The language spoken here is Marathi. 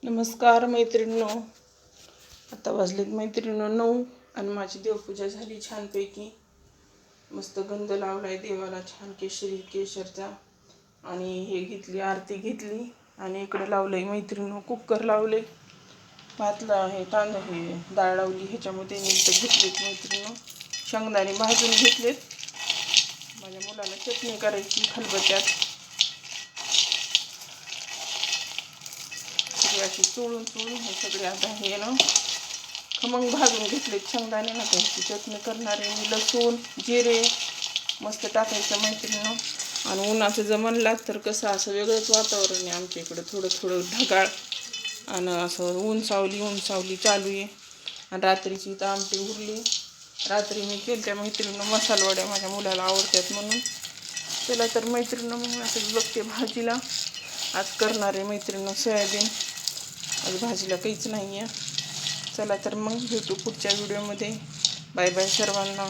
नमस्कार मैत्रिणींनो. आता वाजलेत मैत्रिणींनो 9 आणि माझी देवपूजा झाली छानपैकी. मस्त गंध लावलाय देवाला छान केशरी केशरचा. आणि हे घेतली आरती घेतली आणि इकडे लावलंय मैत्रिणींनो कुकर लावले. भातला हे तांदूळ हे डाळ लावली ह्याच्यामध्ये नीट घेतलेत मैत्रिणींनो. शेंगदाणे भाजून घेतलेत. माझ्या मुलाला चटणी करायची खलबत्त्यात. अशी चोळून हे सगळे आता हे ना खमंग भाजून घेतले शेंगदाणे ना. त्याची चटणी करणार आहे मी. लसूण जिरे मस्त टाकायचं मैत्रिणींनो. आणि उन्हाचं जमन लाग तर कसं असं वेगळंच वातावरण आहे आमच्या इकडं. थोडं ढगाळ आणि असं ऊन सावली चालू आहे. आणि रात्रीची तर आमटी उरली. रात्री मी केलं त्या मैत्रिणींनो मसालवड्या माझ्या मुलाला आवडतात म्हणून. चला तर मैत्रिणींनो मग असं बघते भाजीला. आज करणार आहे मैत्रिणींनो सोयाबीन. आज भाजीला काहीच नाही आहे. चला तर मग भेटू पुढच्या व्हिडिओमध्ये. बाय बाय सर्वांना.